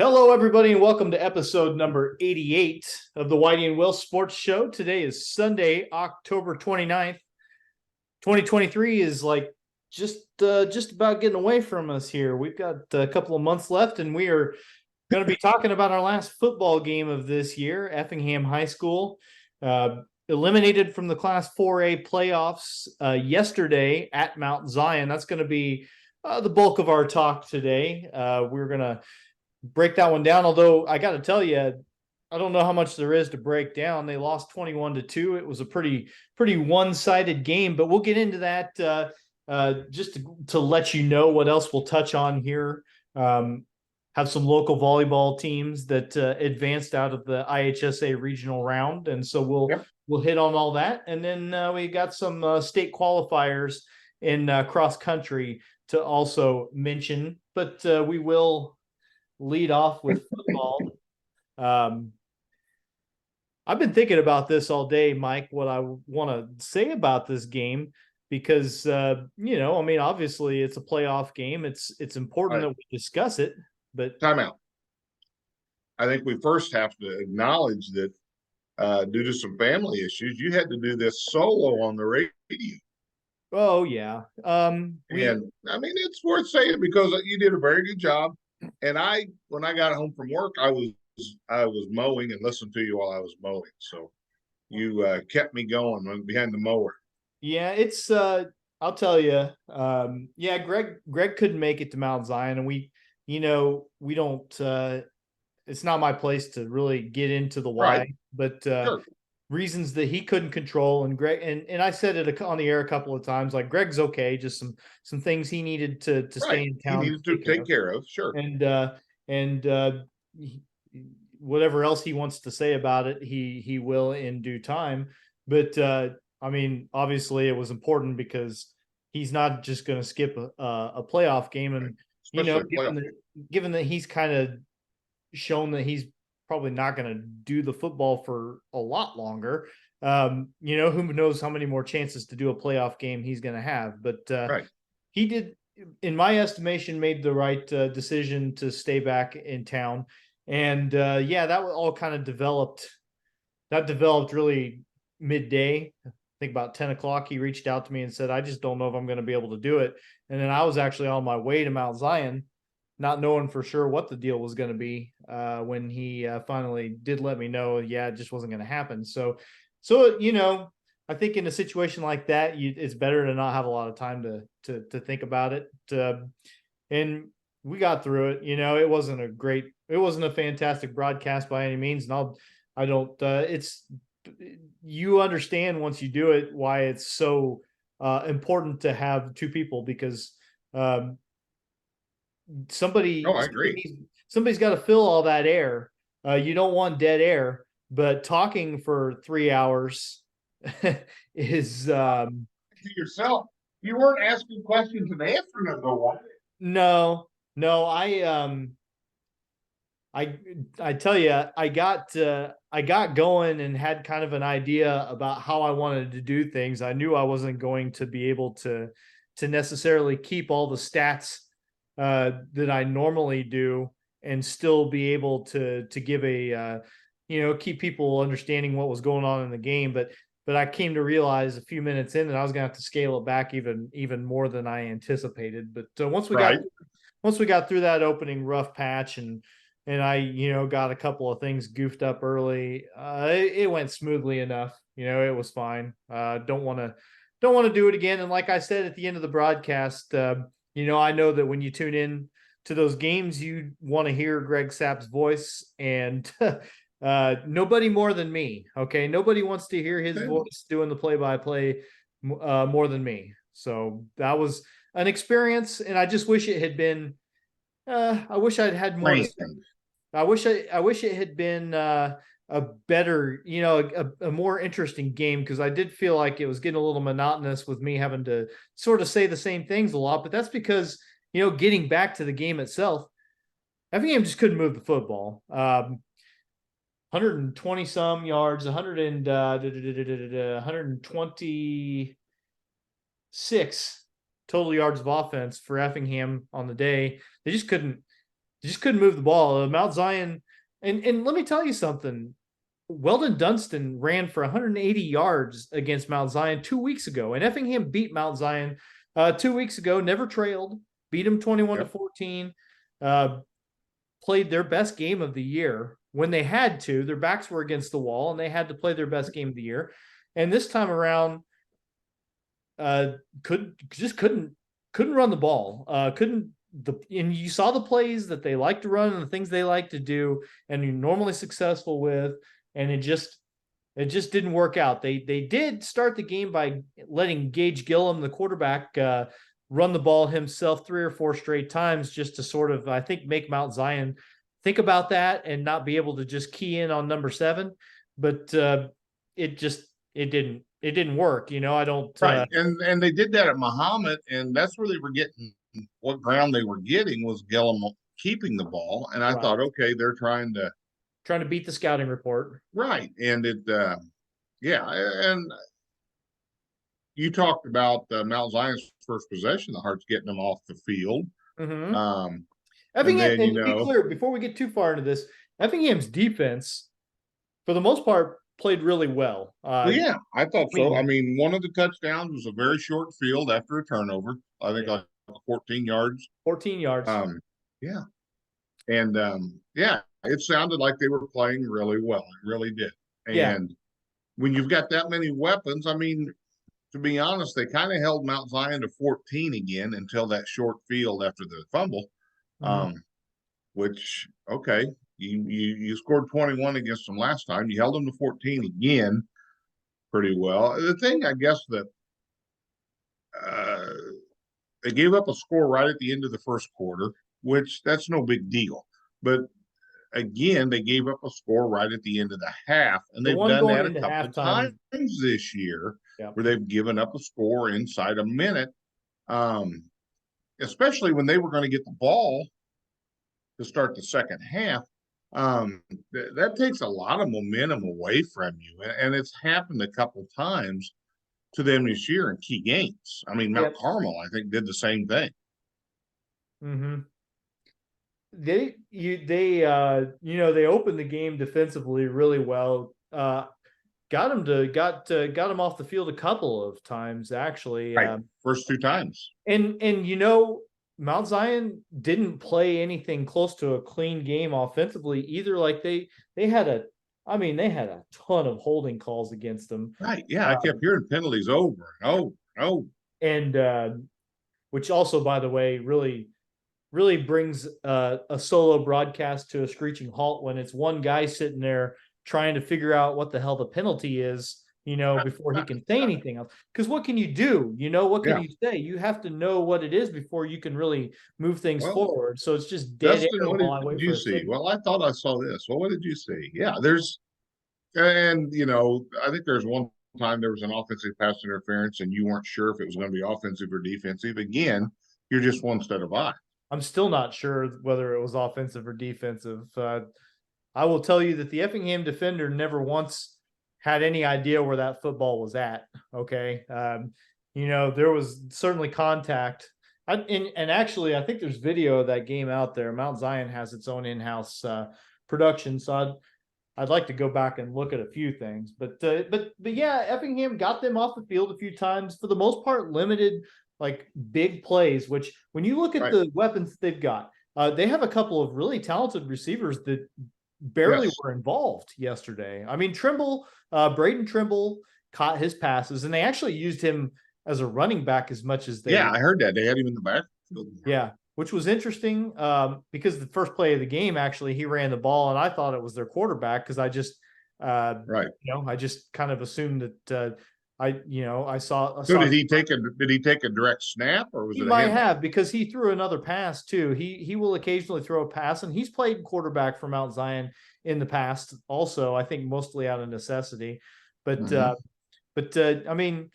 Hello, everybody, and welcome to episode number 88 of the Whitey and Will Sports Show. Today is Sunday, October 29th. 2023 is like just about getting away from us here. We've got a couple of months left, and we are going to be talking about our last football game of this year. Effingham High School eliminated from the Class 4A playoffs yesterday at Mount Zion. That's going to be the bulk of our talk today. We're going to break that one down. Although I got to tell you, I don't know how much there is to break down. They lost 21-2. It was a pretty one-sided game, but we'll get into that just to let you know what else we'll touch on here. Have some local volleyball teams that advanced out of the IHSA regional round, and so we'll hit on all that. And then we got some state qualifiers in cross country to also mention, but we will lead off with football. I've been thinking about this all day, Mike, what I want to say about this game, because obviously it's a playoff game. It's important that we discuss it, but timeout. I think we first have to acknowledge that due to some family issues, you had to do this solo on the radio. Oh yeah. And I mean, it's worth saying because you did a very good job. And when I got home from work, I was mowing and listened to you while I was mowing. So you kept me going behind the mower. Yeah, it's I'll tell you. Greg couldn't make it to Mount Zion, and we don't. It's not my place to really get into the why, right. But Sure. reasons that he couldn't control, and Greg and I said it on the air a couple of times. Like, Greg's okay, just some things he needed to stay in town. He needed to take care of, sure. And whatever else he wants to say about it, he will in due time. But I mean, obviously it was important because he's not just going to skip a playoff game, and given that he's kind of shown that he's probably not going to do the football for a lot longer. Who knows how many more chances to do a playoff game he's going to have. But he did, in my estimation, made the right decision to stay back in town. And that all kind of developed. That developed really midday. I think about 10 o'clock, he reached out to me and said, I just don't know if I'm going to be able to do it. And then I was actually on my way to Mount Zion, not knowing for sure what the deal was going to be when he finally did let me know, it just wasn't going to happen. So, I think in a situation like that, it's better to not have a lot of time to think about it. And we got through it. It wasn't a fantastic broadcast by any means. And you understand once you do it why it's so important to have two people, because I agree. Somebody's got to fill all that air. You don't want dead air, but talking for 3 hours is to yourself. You weren't asking questions and answering them, though. No, I tell you, I got going and had kind of an idea about how I wanted to do things. I knew I wasn't going to be able to necessarily keep all the stats that I normally do and still be able to give keep people understanding what was going on in the game. But I came to realize a few minutes in that I was going to have to scale it back even more than I anticipated. But once we got through that opening rough patch and I got a couple of things goofed up early, it went smoothly enough. It was fine. Don't want to do it again. And like I said at the end of the broadcast, I know that when you tune in to those games, you want to hear Greg Sapp's voice, and nobody more than me. Okay, nobody wants to hear his voice doing the play-by-play more than me. So that was an experience, and I just wish it had been. I wish I'd had more. I wish it had been a better, a more interesting game, because I did feel like it was getting a little monotonous with me having to sort of say the same things a lot. But that's because, getting back to the game itself, Effingham just couldn't move the football. 120 some yards, 126 total yards of offense for Effingham on the day. They just couldn't just couldn't move the ball. Mount Zion, and let me tell you something. Weldon Dunstan ran for 180 yards against Mount Zion 2 weeks ago, and Effingham beat Mount Zion 2 weeks ago. Never trailed, beat them 21-14. Played their best game of the year when they had to. Their backs were against the wall, and they had to play their best game of the year. And this time around, couldn't run the ball. And you saw the plays that they like to run and the things they like to do, and you're normally successful with, and it just didn't work out. They did start the game by letting Gage Gillum, the quarterback, run the ball himself 3 or 4 straight times, just to sort of, I think, make Mount Zion think about that and not be able to just key in on number 7. But it didn't work. I don't. Right. And they did that at Muhammad, and that's where they were getting what ground they were getting was Gillum keeping the ball. And I thought, okay, they're trying to beat the scouting report. Right. And yeah. And you talked about Mount Zion's first possession, the Hearts getting them off the field. Mm-hmm. Effingham, and to be clear, before we get too far into this, Effingham's defense, for the most part, played really well. Yeah, I thought so. I mean, one of the touchdowns was a very short field after a turnover. I think like 14 yards. 14 yards. Yeah. And yeah, it sounded like they were playing really well. It really did. And when you've got that many weapons, I mean, to be honest, they kind of held Mount Zion to 14 again until that short field after the fumble. Which, okay, you scored 21 against them last time. You held them to 14 again pretty well. The thing, I guess, that they gave up a score right at the end of the first quarter, which that's no big deal. But again, they gave up a score right at the end of the half, and they've done that a couple of times this year where they've given up a score inside a minute, especially when they were going to get the ball to start the second half. That takes a lot of momentum away from you, and it's happened a couple times to them this year in key games. I mean, Mount Carmel, I think, did the same thing. They opened the game defensively really well. Got him off the field a couple of times, actually. Right. First 2 times. And Mount Zion didn't play anything close to a clean game offensively either. Like they had a ton of holding calls against them. Right. Yeah. I kept hearing penalties over and over. And which also, by the way, really brings a solo broadcast to a screeching halt when it's one guy sitting there trying to figure out what the hell the penalty is, before he can say anything else. Because what can you do? What can you say? You have to know what it is before you can really move things forward. So it's just dead Dustin, air. What did you see? Well, I thought I saw this. Well, what did you see? Yeah, I think there's one time there was an offensive pass interference and you weren't sure if it was going to be offensive or defensive. Again, you're just one step by. I'm still not sure whether it was offensive or defensive. I will tell you that the Effingham defender never once had any idea where that football was at. Okay. There was certainly contact. And actually, I think there's video of that game out there. Mount Zion has its own in-house production. So I'd like to go back and look at a few things. But yeah, Effingham got them off the field a few times. For the most part, limited like big plays, which when you look at the weapons they've got, they have a couple of really talented receivers that barely were involved yesterday. I mean, Braden Trimble caught his passes, and they actually used him as a running back as much as they. Yeah, I heard that. They had him in the backfield. Yeah, which was interesting because the first play of the game, actually, he ran the ball, and I thought it was their quarterback because I just, I just kind of assumed that I saw. So did he take a direct snap, or was it? He might have, because he threw another pass too. He will occasionally throw a pass, and he's played quarterback for Mount Zion in the past. Also, I think mostly out of necessity. But I mean,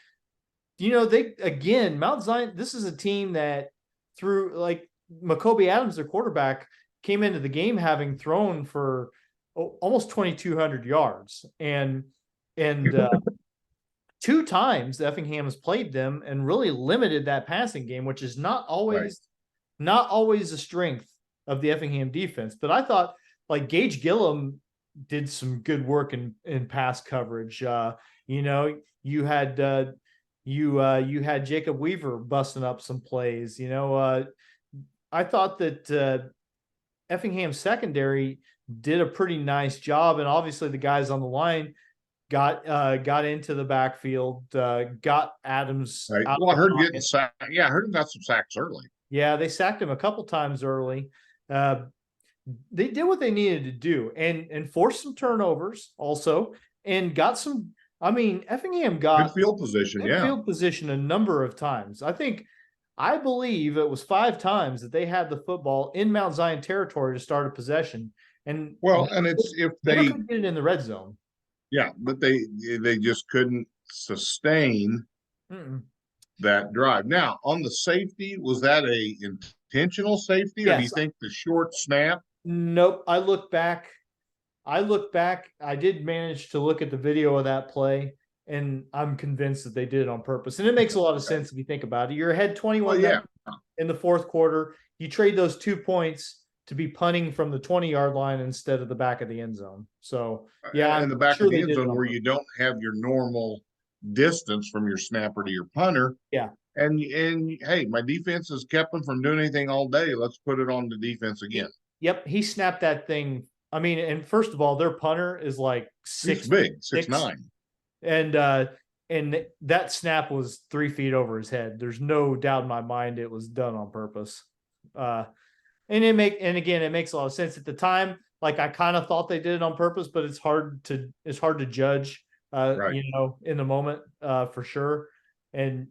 Mount Zion. This is a team that threw, like, Makobe Adams, their quarterback, came into the game having thrown for almost 2,200 yards, and 2 times Effingham has played them and really limited that passing game, which is not always a strength of the Effingham defense. But I thought like Gage Gillum did some good work in pass coverage. You know, you had Jacob Weaver busting up some plays. I thought that Effingham secondary did a pretty nice job, and obviously the guys on the line got into the backfield, got Adams Right. out Well, I of the heard him getting pocket. sacked. Yeah, I heard him got some sacks early. Yeah, they sacked him a couple times early. Uh, they did what they needed to do and forced some turnovers also and got some. I mean, Effingham Good got field position. good Yeah. field position a number of times. I believe it was 5 times that they had the football in Mount Zion territory to start a possession, and Well, and it's if never they, could get it in the red zone. yeah, but they just couldn't sustain Mm-mm. that drive. Now, on the safety, was that a intentional safety, or do you Yes. think the short snap? Nope. I look back. I did manage to look at the video of that play, and I'm convinced that they did it on purpose. And it makes a lot of sense if you think about it. You're ahead Well, 21 yeah, in the fourth quarter. You trade those 2 points to be punting from the 20-yard line instead of the back of the end zone. So yeah, in the I'm back sure of the they end did it zone on where purpose. you don't have your normal distance from your snapper to your punter. Yeah. And hey, my defense has kept them from doing anything all day. Let's put it on the defense again. Yep, he snapped that thing. I mean, and first of all, their punter is like He's six big, six six, nine. and that snap was 3 feet over his head. There's no doubt in my mind it was done on purpose. And again, it makes a lot of sense at the time. Like I kind of thought they did it on purpose, but it's hard to judge, Right. in the moment, for sure. And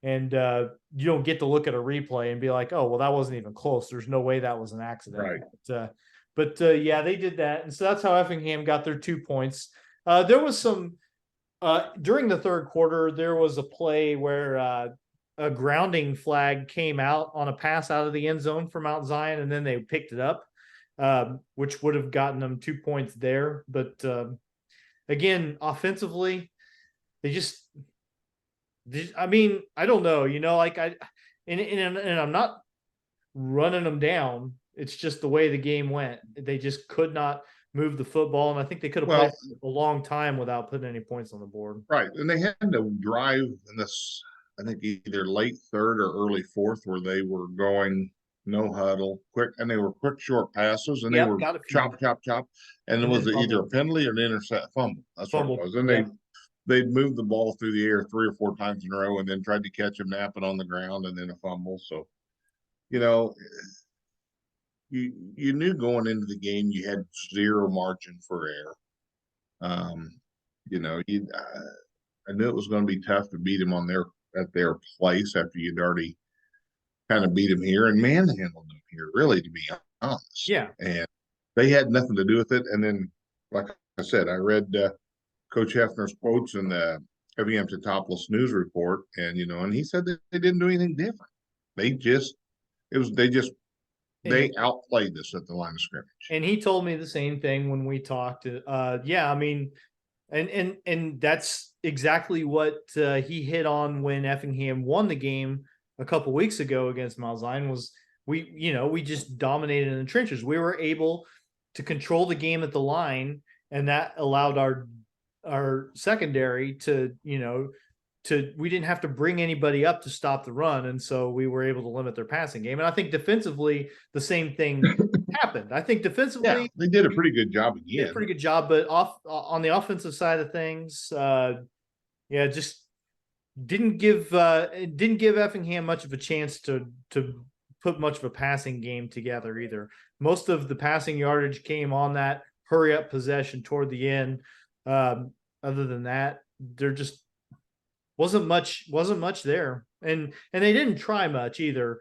you don't get to look at a replay and be like, oh, well, that wasn't even close. There's no way that was an accident. Right. But yeah, they did that, and so that's how Effingham got their 2 points. There was some during the third quarter. There was a play where a grounding flag came out on a pass out of the end zone for Mount Zion, and then they picked it up, which would have gotten them 2 points there. But again, offensively, they just I mean, I don't know, like and I'm not running them down. It's just the way the game went. They just could not move the football, and I think they could have Well, played a long time without putting any points on the board. right. And they had to drive in this, I think either late third or early fourth, where they were going no huddle, quick, and they were quick, short passes, and they Yep, were got a few, chop, chop, chop. And it and was then either a fumbled. penalty or an intercept fumble. That's what it Fumbled. was. And Yeah. they'd moved the ball through the air 3 or 4 times in a row and then tried to catch him napping on the ground and then a fumble. So, you know, you knew going into the game you had zero margin for error. You know, I knew it was going to be tough to beat them at their place after you'd already kind of beat them here and manhandled them here, really, to be honest. Yeah. And they had nothing to do with it. And then, like I said, I read Coach Hefner's quotes in the Effingham Topless News Report, and and he said that they didn't do anything different. They outplayed us at the line of scrimmage. And he told me the same thing when we talked. Yeah, I mean, and that's exactly what he hit on when Effingham won the game a couple weeks ago against Mount Zion. Was we just dominated in the trenches. We were able to control the game at the line, and that allowed our secondary to we didn't have to bring anybody up to stop the run, and so we were able to limit their passing game. And I think defensively, the same thing happened. I think defensively, yeah, they did a pretty good job again. Did a pretty good job, but on the offensive side of things, yeah, just didn't give Effingham much of a chance to put much of a passing game together either. Most of the passing yardage came on that hurry up possession toward the end. Other than that, there just wasn't much there, and they didn't try much either,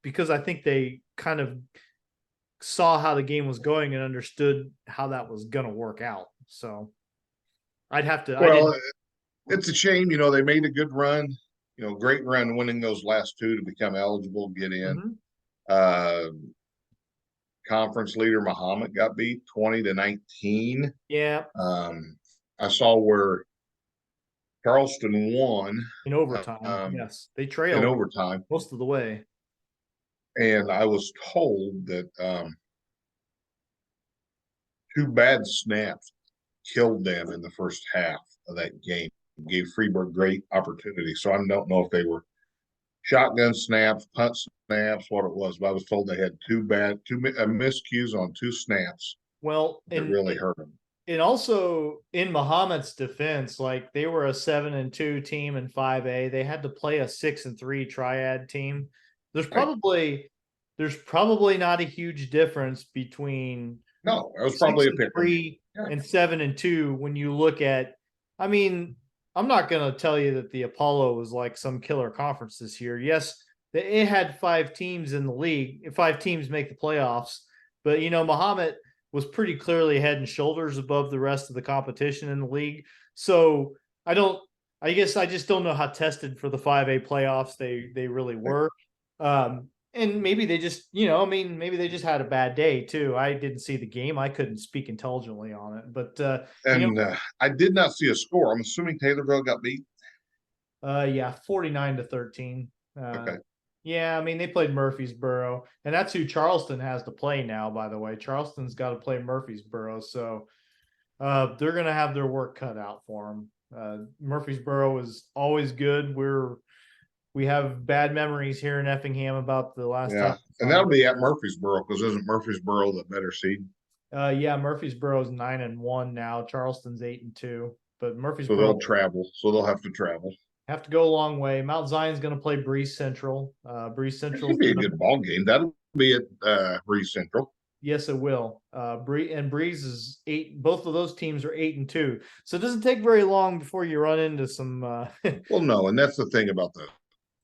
because I think they kind of saw how the game was going and understood how that was going to work out. So I'd have to. Well, it's a shame, they made a good run, great run winning those last two to become eligible, get in. Mm-hmm. Conference leader Muhammad got beat 20-19. Yeah. I saw where Charleston won in overtime. Yes, they trailed in overtime most of the way. and I was told that 2 bad snaps killed them in the first half of that game. Gave Freeburg great opportunity. So I don't know if they were shotgun snaps, punt snaps, what it was, but I was told they had two miscues on 2 snaps Well, that really hurt them. and also in Muhammad's defense, like they were a 7-2 team in 5A. They had to play a 6-3 triad team. There's Right. probably not a huge difference between No, it was probably a pick 3 and 7-2 when you look at. I mean, I'm not going to tell you that the Apollo was like some killer conference this year. Yes, it had 5 teams in the league. 5 teams make the playoffs, but Muhammad was pretty clearly head and shoulders above the rest of the competition in the league. So I guess I just don't know how tested for the 5A playoffs they really were. And maybe they just, maybe they just had a bad day too. I didn't see the game. I couldn't speak intelligently on it, but I did not see a score. I'm assuming Taylorville got beat. Yeah, 49-13. Okay. Yeah, I mean, they played Murfreesboro, and that's who Charleston has to play now, by the way. Charleston's got to play Murfreesboro, so they're going to have their work cut out for them. Murfreesboro is always good. We have bad memories here in Effingham about the last time. And that'll be at Murfreesboro because isn't Murfreesboro the better seed? Yeah, Murfreesboro's 9-1 now. Charleston's 8-2, but Murfreesboro. So they'll travel. So they'll have to travel. Have to go a long way. Mount Zion's going to play Breeze Central. Breeze Central should be a good ball game. That'll be at Breeze Central. Yes, it will. Breeze is 8. Both of those teams are 8-2. So it doesn't take very long before you run into some. Well, no, and that's the thing about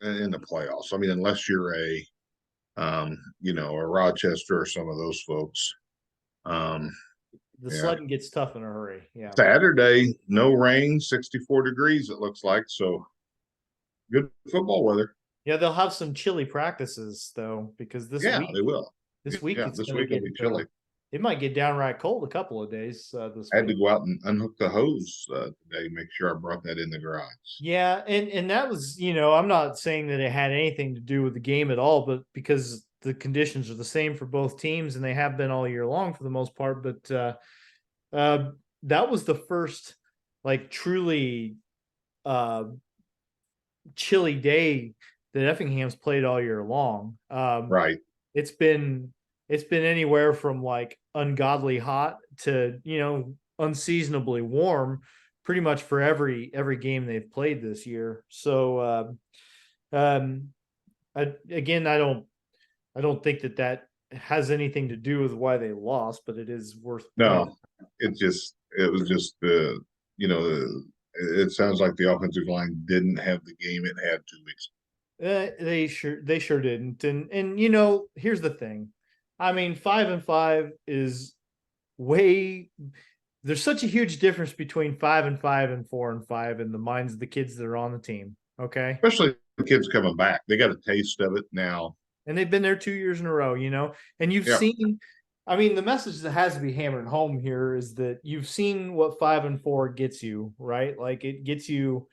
in the playoffs. I mean, unless you're a Rochester or some of those folks. The sledding gets tough in a hurry. Yeah. Saturday, no rain, 64 degrees. It looks like so. Good football weather. Yeah, they'll have some chilly practices though, because this week they will. This week, this week will be chilly. It might get downright cold a couple of days. This I had to go out and unhook the hose today. Make sure I brought that in the garage. Yeah, and that was, I'm not saying that it had anything to do with the game at all, but because the conditions are the same for both teams, and they have been all year long for the most part. But that was the first, like, truly chilly day that Effingham's played all year long. Right. It's been anywhere from like ungodly hot to unseasonably warm, pretty much for every game they've played this year. So I don't think that has anything to do with why they lost, but it is worth. No, it was just it sounds like the offensive line didn't have the game it had 2 weeks. They sure didn't. And here's the thing. I mean, 5-5 is there's such a huge difference between 5-5 and 4-5 in the minds of the kids that are on the team. Okay. Especially the kids coming back. They got a taste of it now. And they've been there 2 years in a row, and you've seen, I mean, the message that has to be hammered home here is that you've seen what 5-4 gets you, right? Like it gets you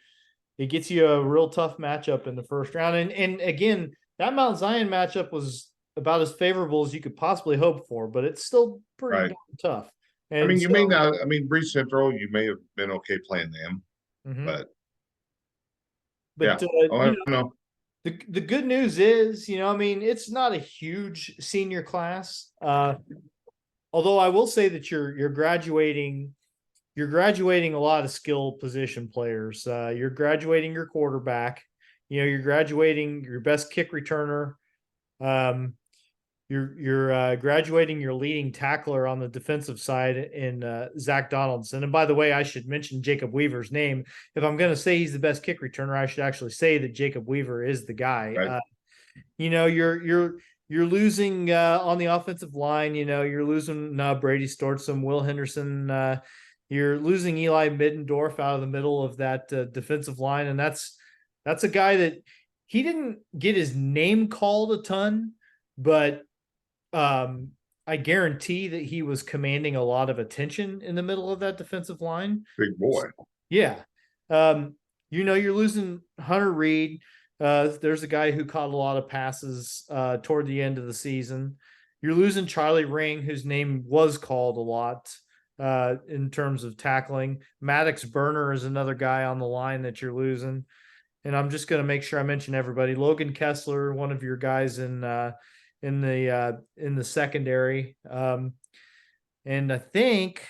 a real tough matchup in the first round. And again, that Mount Zion matchup was about as favorable as you could possibly hope for, but it's still pretty tough. And I mean, you may not. I mean, Breeze Central, you may have been okay playing them, but yeah. I don't know. The good news is, I mean, it's not a huge senior class. Although I will say that you're graduating a lot of skill position players. You're graduating your quarterback. You're graduating your best kick returner. You're graduating your leading tackler on the defensive side in Zach Donaldson. And by the way, I should mention Jacob Weaver's name. If I'm going to say he's the best kick returner, I should actually say that Jacob Weaver is the guy. Right. You're losing on the offensive line. You're losing Brady Stortsom, Will Henderson. You're losing Eli Middendorf out of the middle of that defensive line, and that's a guy that he didn't get his name called a ton, but I guarantee that he was commanding a lot of attention in the middle of that defensive line. Big boy. Yeah. You're losing Hunter Reed. There's a guy who caught a lot of passes toward the end of the season. You're losing Charlie Ring, whose name was called a lot in terms of tackling. Maddox Burner is another guy on the line that you're losing. And I'm just going to make sure I mention everybody. Logan Kessler, one of your guys in the secondary, and I think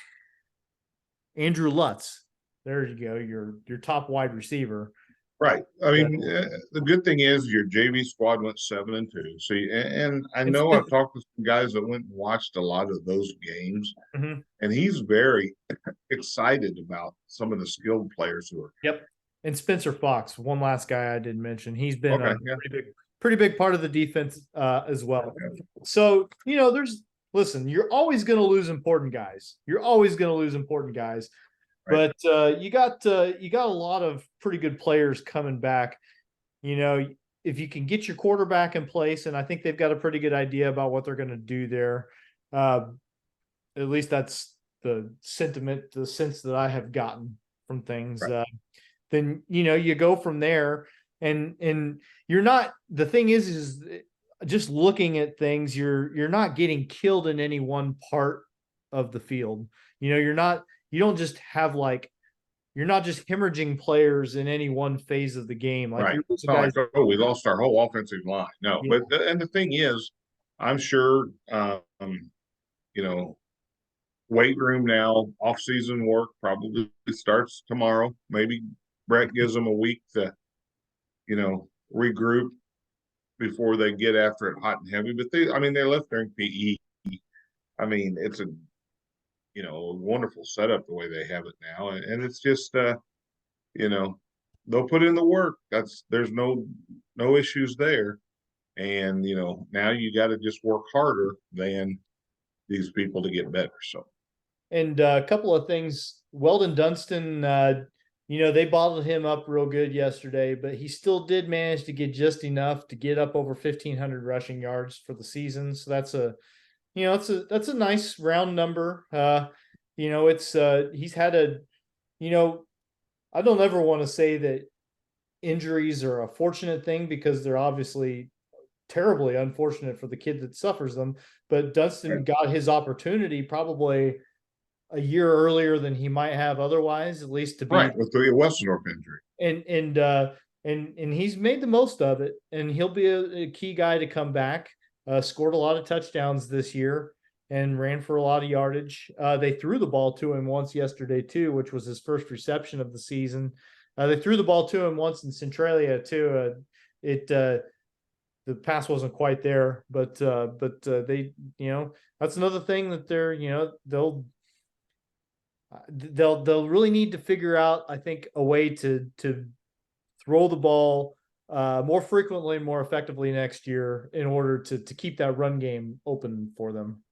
Andrew Lutz. There you go. Your top wide receiver. Right. I mean, the good thing is your JV squad went 7-2. See, and I know I've talked to some guys that went and watched a lot of those games, and he's very excited about some of the skilled players who are. Yep. And Spencer Fox, one last guy I didn't mention. He's been Okay, a pretty big part of the defense as well. So, listen, you're always going to lose important guys. You're always going to lose important guys. Right. But you got a lot of pretty good players coming back. If you can get your quarterback in place, and I think they've got a pretty good idea about what they're going to do there. At least that's the sentiment, the sense that I have gotten from things. Right. Then you go from there, and you're not. The thing is just looking at things. You're not getting killed in any one part of the field. You're not. You don't just have you're not just hemorrhaging players in any one phase of the game. Right. It's not like, we lost our whole offensive line. No, yeah. But and the thing is, I'm sure, weight room now, off-season work probably starts tomorrow. Maybe Brett gives them a week to, regroup before they get after it hot and heavy. But they left during PE. I mean, it's a wonderful setup the way they have it now, and it's just they'll put in the work. There's no issues there, and now you got to just work harder than these people to get better. So, and a couple of things. Weldon Dunston, they bottled him up real good yesterday, but he still did manage to get just enough to get up over 1,500 rushing yards for the season. So that's that's a nice round number. He's had I don't ever want to say that injuries are a fortunate thing, because they're obviously terribly unfortunate for the kid that suffers them. But Dustin got his opportunity probably a year earlier than he might have otherwise, at least to be with the Westendorf injury. And he's made the most of it, and he'll be a key guy to come back. Scored a lot of touchdowns this year and ran for a lot of yardage. They threw the ball to him once yesterday too, which was his first reception of the season. They threw the ball to him once in Centralia too. The pass wasn't quite there, but they, that's another thing that they're, they'll really need to figure out, I think, a way to throw the ball more frequently and more effectively next year in order to keep that run game open for them.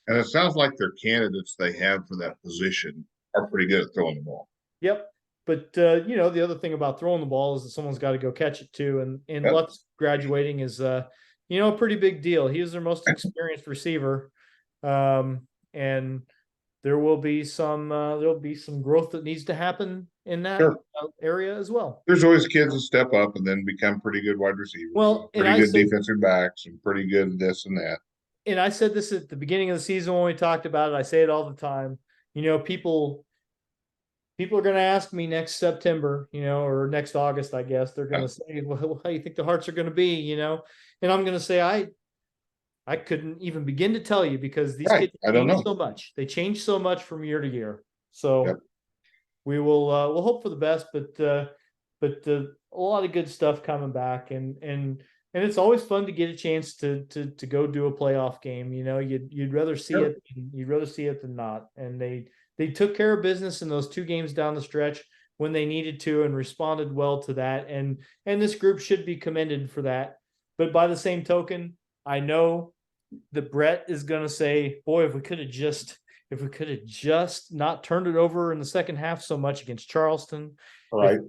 And it sounds like their candidates they have for that position are pretty good at throwing the ball. Yep. But, the other thing about throwing the ball is that someone's got to go catch it too. And Lutz graduating is, a pretty big deal. He is their most experienced receiver. And there will be some growth that needs to happen in that area as well. There's always kids that step up and then become pretty good wide receivers. Well, pretty good defensive backs and pretty good this and that. And I said this at the beginning of the season when we talked about it. I say it all the time. People are going to ask me next September, or next August, I guess. They're going to say, well, how do you think the Hearts are going to be, And I'm going to say, I couldn't even begin to tell you, because these kids change so much. They change so much from year to year. So we will we'll hope for the best, but a lot of good stuff coming back, and it's always fun to get a chance to go do a playoff game. You'd rather see it. You'd rather see it than not. And they took care of business in those 2 games down the stretch when they needed to, and responded well to that. And this group should be commended for that. But by the same token, I know that Brett is going to say, boy, if we could have just not turned it over in the second half so much against Charleston, right?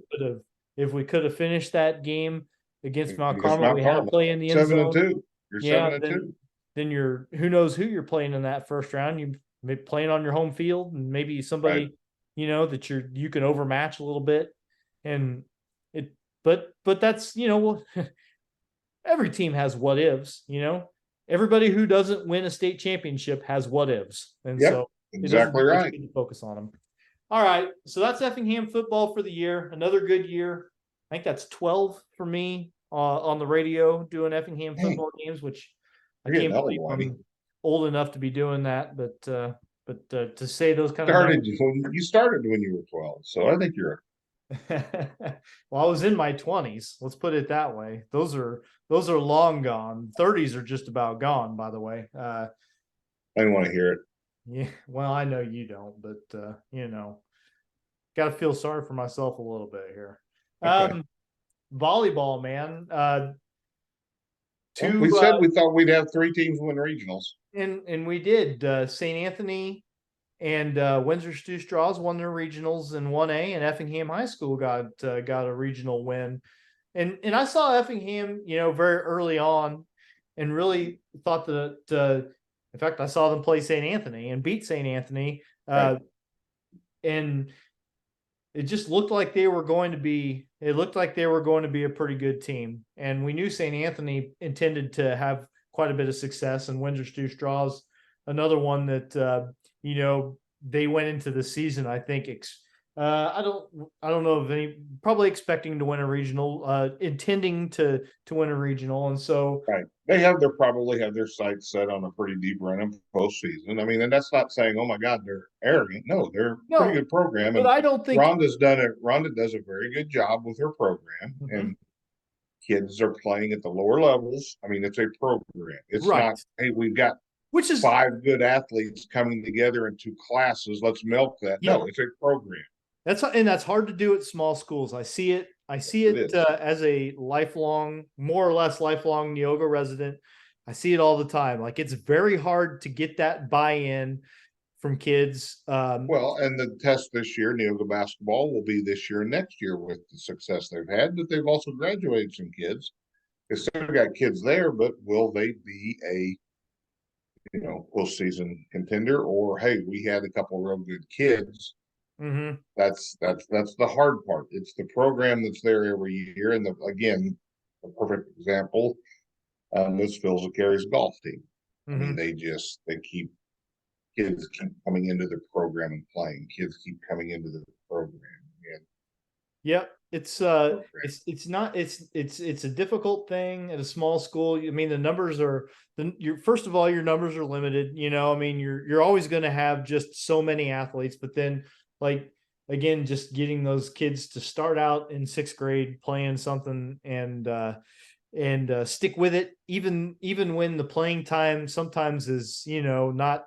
If we could have finished that game against Mount Carmel, we had to play in the end zone. 7-2. You're 7-2. Then who knows who you're playing in that first round. You may be playing on your home field, and maybe somebody that you can overmatch a little bit. And but that's, every team has what ifs, everybody who doesn't win a state championship has what ifs. And Yep, so it doesn't exactly mean that right. you need to focus on them. All right. So that's Effingham football for the year. Another good year. I think that's 12 for me on the radio doing Effingham Hey, football games, which I you're getting can't old, believe buddy. I'm old enough to be doing that. But to say those kind of Started numbers. when you started when you were 12, so I think you're. Well, I was in my 20s. Let's put it that way. Those are long gone. 30s are just about gone, by the way. I don't want to hear it. Yeah, well, I know you don't, but got to feel sorry for myself a little bit here. Okay. Volleyball, man. Well, Two we said we thought we'd have 3 teams win regionals. and we did. St. Anthony and Windsor Stew-Stras won their regionals in 1A, and Effingham High School got a regional win. And I saw Effingham, very early on, and really thought that. In fact, I saw them play St. Anthony and beat St. Anthony, Right. and it just looked like they were going to be. It looked like they were going to be a pretty good team, and we knew St. Anthony intended to have quite a bit of success. And Windsor Stew-Stras, another one that they went into the season. I think I don't know of any, probably expecting to win a regional, intending to win a regional, and so Right. They probably have their sights set on a pretty deep run in postseason. I mean, and that's not saying, oh my God, they're arrogant. No, they're a pretty no, good program. but And I don't think. Rhonda's done it. Rhonda does a very good job with her program. Mhm. And kids are playing at the lower levels. I mean, it's a program. It's Right, not, hey, we've got which is 5 good athletes coming together into classes. Let's milk that. yep. No, it's a program. That's hard to do at small schools. I see it. I see It it is. as a lifelong, more or less lifelong Neoga resident. I see it all the time. Like, it's very hard to get that buy-in from kids. Well, and the test this year, Neoga basketball, will be this year and next year with the success they've had, but they've also graduated some kids. They still got kids there, but will they be a postseason contender? Or hey, we had a couple of real good kids. Mhm. That's the hard part. It's the program that's there every year, and again, a perfect example. This Phil's Carey's golf team. I mean, Mhm. they keep kids keep coming into the program and playing. Kids keep coming into the program and Yep. It's not it's a difficult thing at a small school. I mean, the numbers are your first of all, your numbers are limited. I mean, you're always going to have just so many athletes, but then, like, again, just getting those kids to start out in 6th grade playing something and stick with it, even when the playing time sometimes is not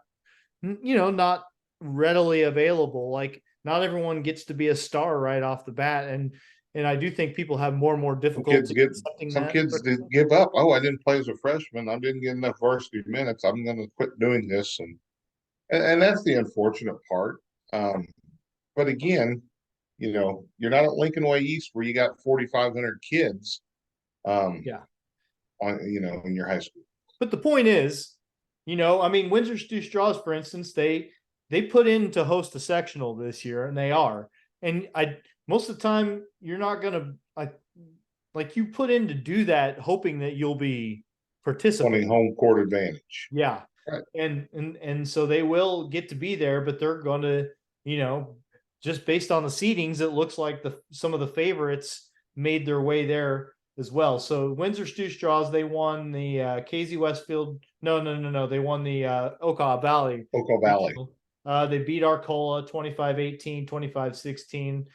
readily available. Like, not everyone gets to be a star right off the bat, and I do think people have more and more difficulty accepting some that. kids did give up. Oh, I didn't play as a freshman. I didn't get enough varsity minutes. I'm going to quit doing this, and that's the unfortunate part. But again, you're not at Lincoln Way East where you got 4,500 kids. Yeah, In your high school. but the point is, I mean, Windsor Stew-Stras, for instance, they put in to host a sectional this year, and they are, and I most of the time you're not gonna like you put in to do that hoping that you'll be Wanting participating. home court advantage. Yeah. Right. And so they will get to be there, but they're going to, just based on the seedings, it looks like some of the favorites made their way there as well. So Windsor Stew-Stras, they won the KZ Westfield. No. They won the Okaw Valley. Oco Valley. They beat Arcola 25-18, 25-16.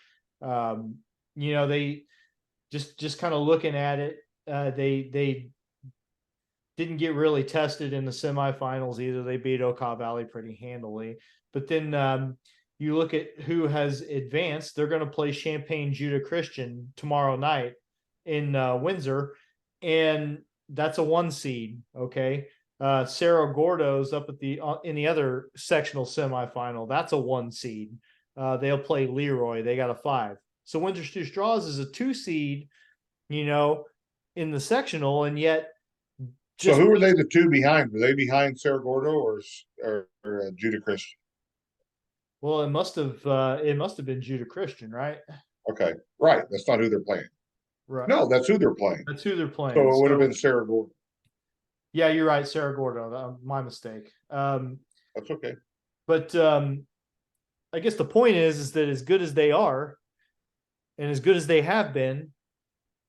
They just kind of looking at it, they didn't get really tested in the semifinals either. They beat Okaw Valley pretty handily. But then you look at who has advanced. They're going to play Champaign Judah Christian tomorrow night in Windsor, and that's a 1 seed. Okay. Cerro Gordo's up at in the other sectional semifinal. That's a 1 seed. They'll play Leroy. They got a 5. So Windsor Stew-Stras is a 2 seed, in the sectional, and yet. So who were they the 2 behind? Were they behind Cerro Gordo or Judah Christian? Well, it must have been Judah Christian, right? Okay, right. That's not who they're playing. Right. No, that's who they're playing. That's who they're So playing. it would have So been Sarah Gordon. yeah, you're right, Sarah Gordo. My mistake. That's okay. But I guess the point is that as good as they are, and as good as they have been,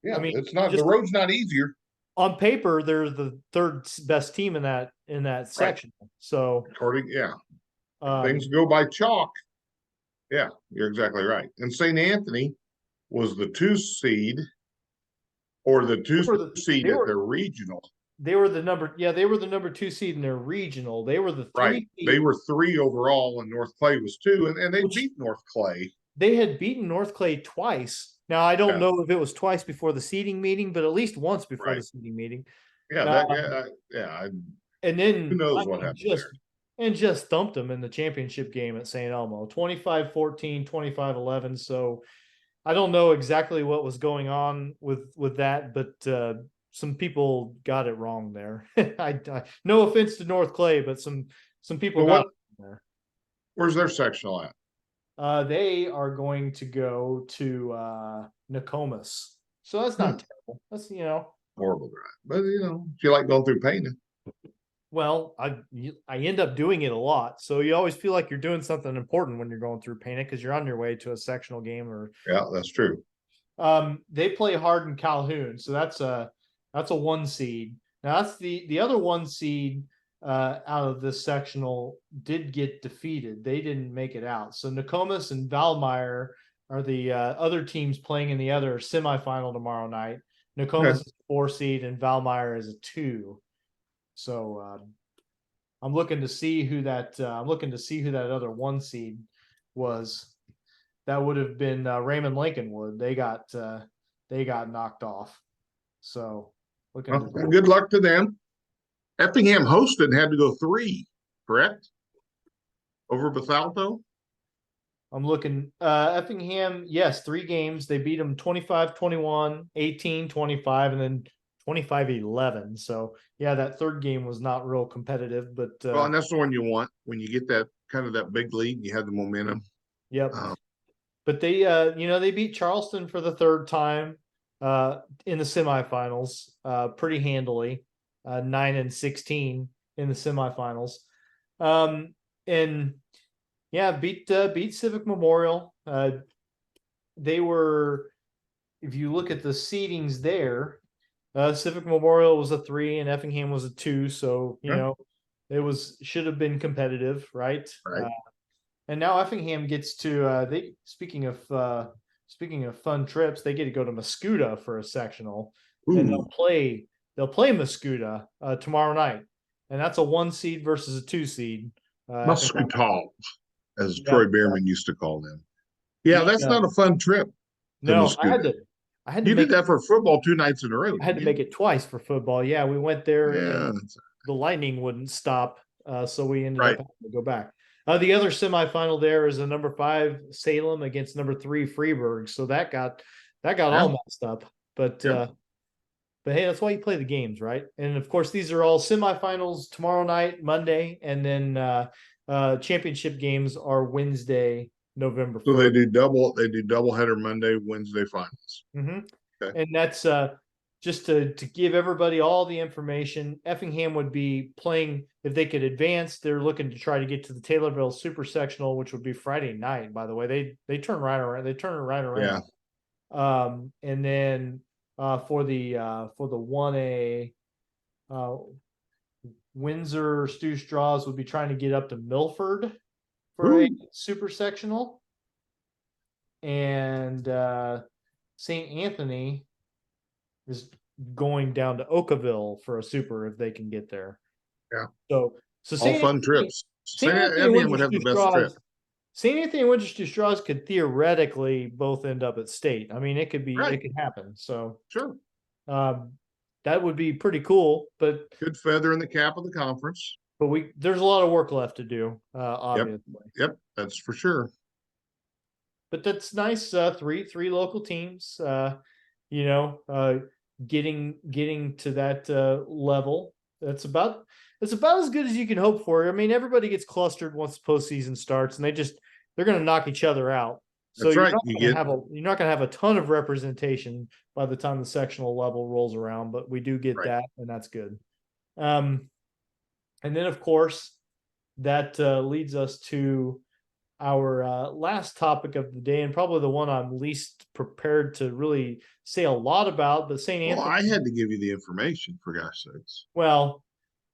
Yeah, I mean, it's not the just road's not easier. on paper, they're the third best team in that Right. section. So According, yeah, um, things go by chalk. Yeah, you're exactly right. And St. Anthony was the 2 seed or the they two were the, seed they at were their regional. they were the number they were the number 2 seed in their regional. They were the Right. 3 They seed, were 3 overall, and North Clay was 2, and they which beat North Clay. they had beaten North Clay twice. Now I don't Yeah. know if it was twice before the seeding meeting, but at least once before the Right. seeding meeting. Yeah. Uh, Yeah. and Who then knows I what mean, happened there? just thumped them in the championship game at St. Elmo 25-14, 25-11. So I don't know exactly what was going on with that, but some people got it wrong there. No offense to North Clay, but some people So got what? it wrong there. Where's their sectional at? They are going to go to Nokomis. So that's not terrible. That's Horrible drive, but if you like going through pain. well, I end up doing it a lot. So you always feel like you're doing something important when you're going through Painted because you're on your way to a sectional game or Yeah, that's true. they play hard in Calhoun, so that's a 1 seed. Now that's the other 1 seed out of this sectional did get defeated. They didn't make it out. So Nokomis and Valmeyer are the other teams playing in the other semifinal tomorrow night. Nokomis is a 4 seed and Valmeyer is a 2. So I'm looking to see who that other 1 seed was. That would have been Raymond Lincolnwood. They got knocked off. So looking Well, to good luck to them. Effingham hosted and had to go 3, correct? Over Bethalto? I'm looking Effingham, yes, 3 games. They beat them 25-21, 18-25, and then 25-11. So yeah, that third game was not real competitive, but Well, and that's the one you want when you get that kind of that big lead and you have the momentum. yep. But they they beat Charleston for the third time in the semifinals pretty handily, 9-16 in the semifinals. And yeah, beat Civic Memorial. They were, if you look at the seedings there, Civic Memorial was a 3 and Effingham was a 2. So, it should have been competitive, right? Right. And now Effingham gets to they speaking of fun trips, they get to go to Mascoutah for a sectional. Ooh. And they'll play Mascoutah tomorrow night. And that's a 1 seed versus a 2 seed. Muscatal, as Troy Behrman used to call them. Yeah, that's not a fun trip. No, I had to You make did that for football 2 nights in a row. I had to make it twice for football. Yeah, we went there Yeah. and the lightning wouldn't stop. So we ended Right. up having to go back. The other semifinal there is a number 5 Salem against number 3 Freeburg. So that got all messed up. But hey, that's why you play the games, right? And of course, these are all semifinals tomorrow night, Monday, and then championship games are Wednesday, November 1st. So they do double header Monday, Wednesday finals. Mm-hmm. Okay. And that's just to give everybody all the information. Effingham would be playing if they could advance. They're looking to try to get to the Taylorville Super Sectional, which would be Friday night. By the way, they turn right around. They turn it right around. Yeah. And then for the 1A, Windsor Stew-Stras would be trying to get up to Milford for a super sectional, and St. Anthony is going down to Oakville for a super if they can get there. Yeah. So all fun trips. St. Anthony would have the best trip. St. Anthony and Winchester Straws could theoretically both end up at state. I mean, it could happen. So sure. That would be pretty cool, but good feather in the cap of the conference. But there's a lot of work left to do, obviously. Yep, that's for sure. But that's nice. Three local teams, getting to that level. It's about as good as you can hope for. I mean, everybody gets clustered once the postseason starts, and they're going to knock each other out. So That's you're right. not You going to get have a ton of representation by the time the sectional level rolls around, but we do get right. that, and that's good. And then of course that leads us to our last topic of the day, and probably the one I'm least prepared to really say a lot about. But St. Well, Anthony, I had to give you the information for gosh sakes. well,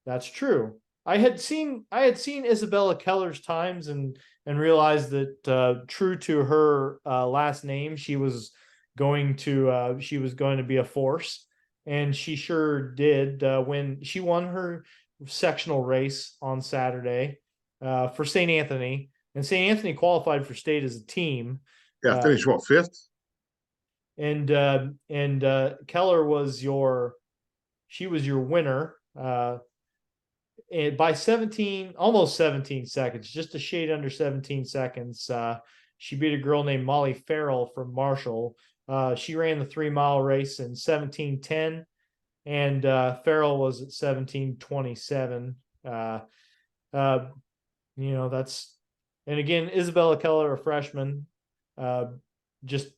that's true. I had seen Isabella Keller's times and realized that true to her last name, she was going to be a force, and she sure did when she won her sectional race on Saturday for St. Anthony, and St. Anthony qualified for state as a team. Yeah, finished what, fifth? And Keller was your winner and by 17, almost 17 seconds, just a shade under 17 seconds. She beat a girl named Molly Farrell from Marshall. She ran the 3 mile race in 17:10, and Farrell was at 17:27. That's, and again, Isabella Keller, a freshman. Uh, just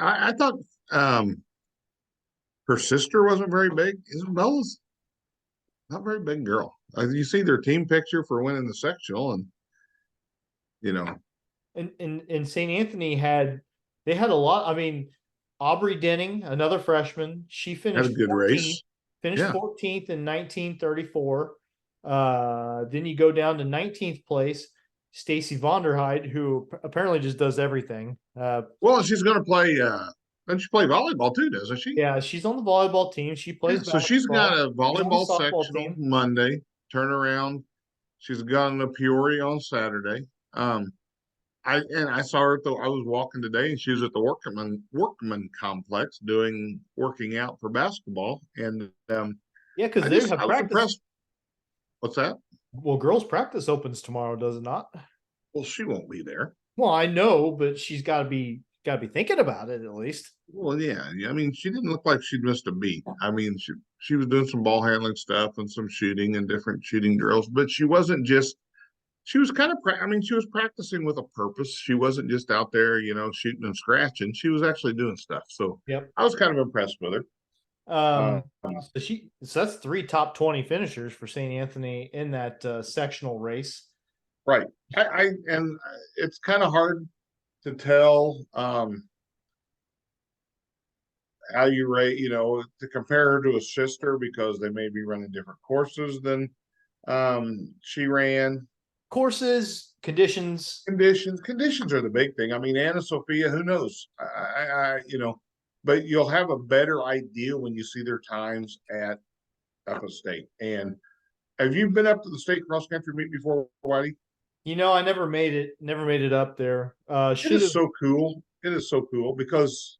I thought her sister wasn't very big. Isabella's not very big girl. You see their team picture for winning the sectional, and you know, and St. Anthony they had a lot. I mean, Aubrey Denning, another freshman, she had a finished good 14th, race. finished Yeah, 14th in 1934. Then you go down to 19th place, Stacy Vonderheid, who apparently just does everything. well, she's going to play. And she play volleyball too, doesn't she? Yeah, she's on the volleyball team. She plays Yeah. So she's got basketball. a She's on the volleyball softball sectional team. Monday. Turnaround. She's gone to Peoria on Saturday. I saw her I was walking today, and she was at the Workman complex working out for basketball, and Yeah, because they have I was practice. impressed. What's that? Well, girls' practice opens tomorrow, does it not? Well, she won't be there. Well, I know, but she's got to be thinking about it at least. Well, yeah. I mean, she didn't look like she'd missed a beat. I mean, she was doing some ball handling stuff and some shooting and different shooting drills, but she wasn't just. She was kind of. I mean, she was practicing with a purpose. She wasn't just out there, shooting and scratching. She was actually doing stuff. So Yep. I was kind of impressed with her. So that's 3 top 20 finishers for St. Anthony in that sectional race. Right. And it's kind of hard to tell how you rate, to compare her to a sister because they may be running different courses than she ran. Courses, conditions. Conditions are the big thing. I mean, Anna Sophia, who knows? But you'll have a better idea when you see their times at up a state. And have you been up to the state cross country meet before, Whitey? I never made it up there. It is so cool. It is so cool because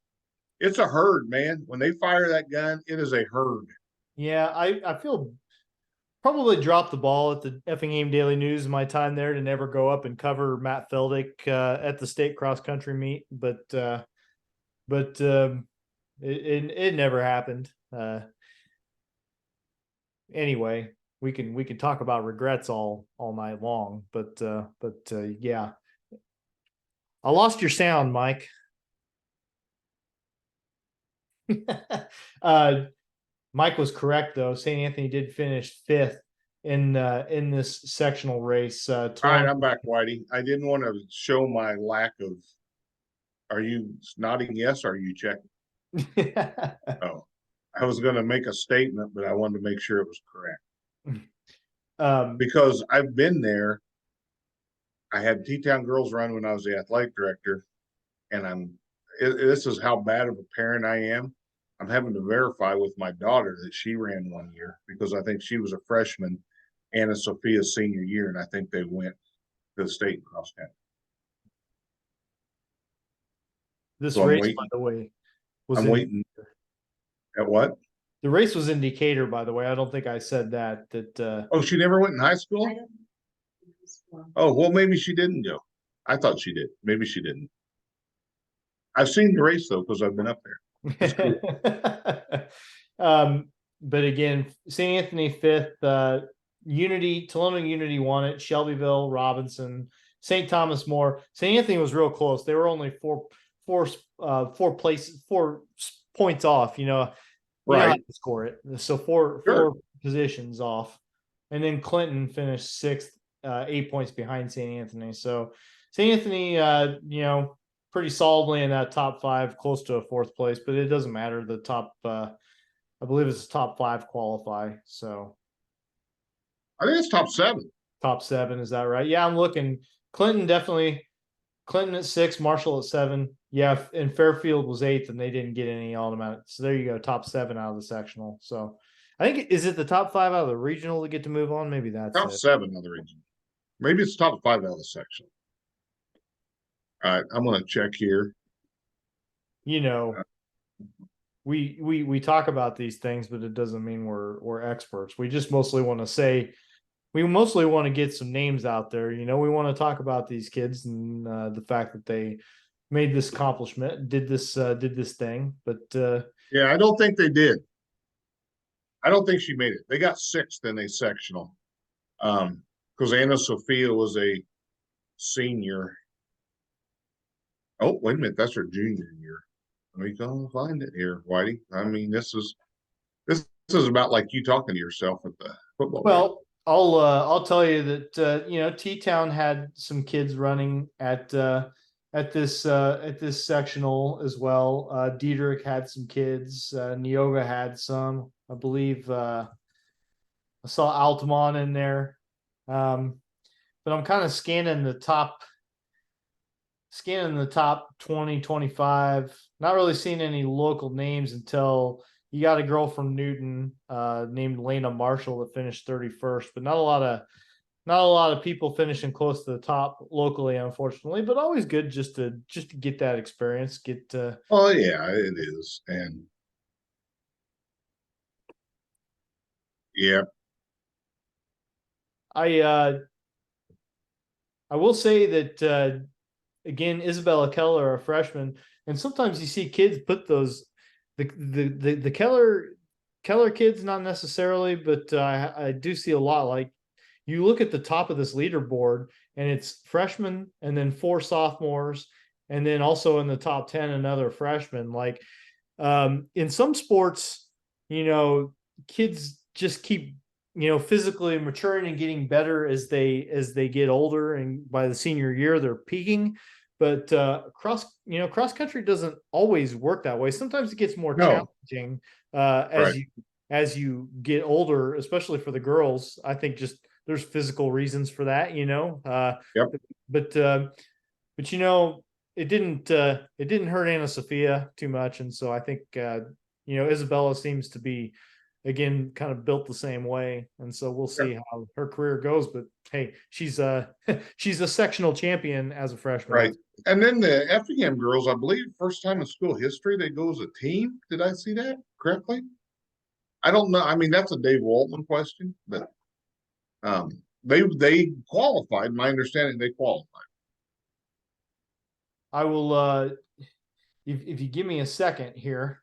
it's a herd, man. When they fire that gun, it is a herd. Yeah, I feel probably dropped the ball at the Effingham Daily News in my time there to never go up and cover Matt Feldick at the state cross country meet, but it never happened. Anyway, we can talk about regrets all night long, but yeah. I lost your sound, Mike. Mike was correct though. St. Anthony did finish 5th in this sectional race. All right, I'm back, Whitey. I didn't want to show my lack of. Are you nodding yes? Or are you checking? Oh, I was going to make a statement, but I wanted to make sure it was correct. Because I've been there. I had T-Town girls run when I was the athletic director, and this is how bad of a parent I am. I'm having to verify with my daughter that she ran one year because I think she was a freshman, Anna Sophia's senior year, and I think they went to the state cross country. This so race, by the way, I'm waiting. At what? The race was in Decatur, by the way. I don't think I said that. Oh, she never went in high school? Oh, well, maybe she didn't go. I thought she did. Maybe she didn't. I've seen the race, though, because I've been up there. It's cool. But again, St. Anthony 5th, Tolono Unity won it. Shelbyville, Robinson, St. Thomas more. St. Anthony was real close. They were only four places, 4 points off. You know how Right. to score it. So four Sure. four positions off, and then Clinton finished sixth, 8 points behind St. Anthony. So St. Anthony, pretty solidly in that top five, close to a fourth place, but it doesn't matter. The top, I believe it's top five qualify. So I think it's top 7. top seven, is that right? Yeah, I'm looking. Clinton definitely. Clinton at 6, Marshall at 7. Yeah, and Fairfield was 8th, and they didn't get any automatic. So there you go, top 7 out of the sectional. So I think, is it the top 5 out of the regional to get to move on? Maybe that's Top it. 7 of the region. Maybe it's top 5 out of the section. All right, I'm going to check here. You know, we talk about these things, but it doesn't mean we're experts. We just mostly want to say, we mostly want to get some names out there. We want to talk about these kids and the fact that they made this accomplishment, did this thing. But Yeah, I don't think they did. I don't think she made it. They got 6th in a sectional. Because Anna Sophia was a senior. Oh, wait a minute, that's her junior year. Let me go find it here, Whitey. I mean, this is about like you talking to yourself at the football game. Well, I'll tell you that T-Town had some kids running at this sectional as well. Diedrich had some kids. Neoga had some. I believe I saw Altamont in there. But I'm kind of scanning the top 20, 25. Not really seeing any local names until you got a girl from Newton named Lena Marshall that finished 31st, but not a lot of people finishing close to the top locally, unfortunately. But always good just to get that experience. Oh yeah, it is, and yeah, I will say that again, Isabella Keller, a freshman, and sometimes you see kids put those the Keller kids, not necessarily, but I do see a lot. Like, you look at the top of this leaderboard, and it's freshmen, and then 4 sophomores, and then also in the top 10 another freshman. Like, in some sports, kids just keep physically maturing and getting better as they get older, and by the senior year they're peaking. But cross country doesn't always work that way. Sometimes it gets more no, challenging right, as you get older, especially for the girls. I think just there's physical reasons for that. yep, But it didn't hurt Anna Sophia too much, and so I think Isabella seems to be, again, kind of built the same way, and so we'll see yep, how her career goes. But hey, she's a she's a sectional champion as a freshman. right. And then the Effingham girls, I believe, first time in school history they go as a team. Did I see that correctly? I don't know. I mean, that's a Dave Waltman question, but they qualified. My understanding, they qualified. I will if you give me a second here.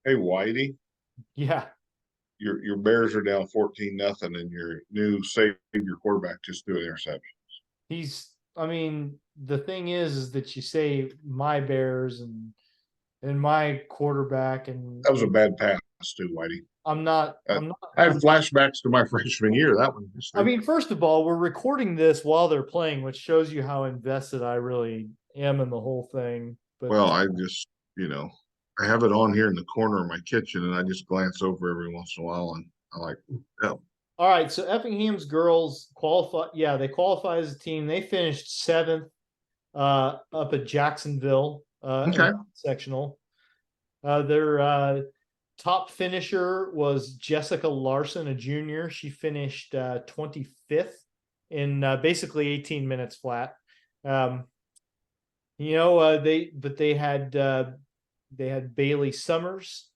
Hey, Whitey, Yeah, your Bears are down 14-0, and your new savior quarterback just threw an interception. I mean, the thing is that you say my Bears and my quarterback, That was a bad pass too, Whitey. I'm not Uh, I'm not I had I'm flashbacks to my freshman year. That one. I mean, first of all, we're recording this while they're playing, which shows you how invested I really am in the whole thing. But Well, I just, I have it on here in the corner of my kitchen, and I just glance over every once in a while, and I like, oh, all right, so Effingham's girls qualify. Yeah, they qualify as a team. They finished 7th up at Jacksonville in okay, sectional. Their top finisher was Jessica Larson, a junior. She finished 25th in basically 18 minutes flat. Um, they had Bailey Summers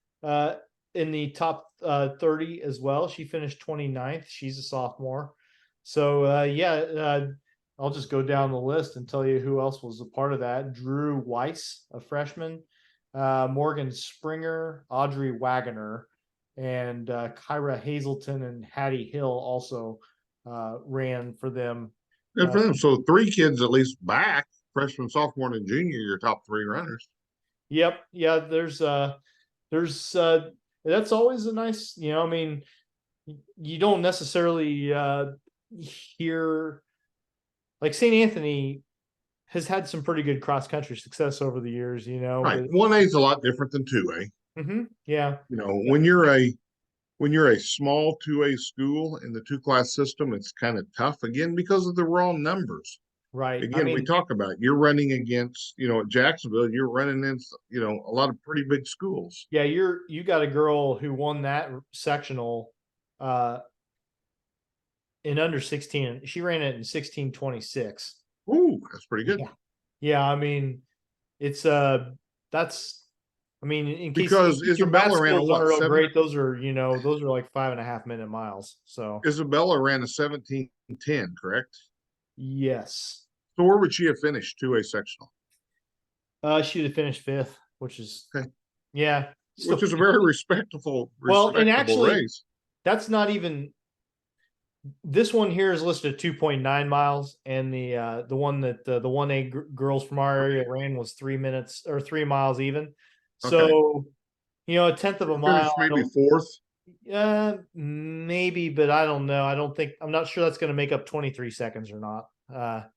in the top 30 as well. She finished 29th. She's a sophomore. So I'll just go down the list and tell you who else was a part of that. Drew Weiss, a freshman, Morgan Springer, Audrey Wagoner, and Kyra Hazelton and Hattie Hill also ran for them Good for them. So 3 kids at least back, freshman, sophomore, and junior, your top 3 runners. Yep. Yeah. There's that's always a nice, I mean, you don't necessarily hear like St. Anthony has had some pretty good cross country success over the years, Right. but 1A is a lot different than 2A. yeah, When you're a small 2A school in the 2-class system, it's kind of tough again because of the raw numbers. right. I Again, we mean, talk about you're running against, at Jacksonville, you're running against, a lot of pretty big schools. yeah, you got a girl who won that sectional uh in under 16. She ran it in 16:26. Ooh, that's pretty good. Yeah. Yeah, I mean, it's that's I mean, in Because case your math Isabella ran a scores what, aren't real seven? great, those are like 5.5 minute miles. So Isabella ran a 17:10, correct? yes. So where would she have finished 2A sectional? She'd have finished fifth, which is Okay. yeah, still Which is a very respectable well, and actually race. that's not even this one here is listed at 2.9 miles, and the one that the 1A girls from our area ran was 3 minutes or 3 miles even. Okay. So, a tenth of a mile. Finished maybe fourth. Maybe, but I don't know. I'm not sure that's going to make up 23 seconds or not.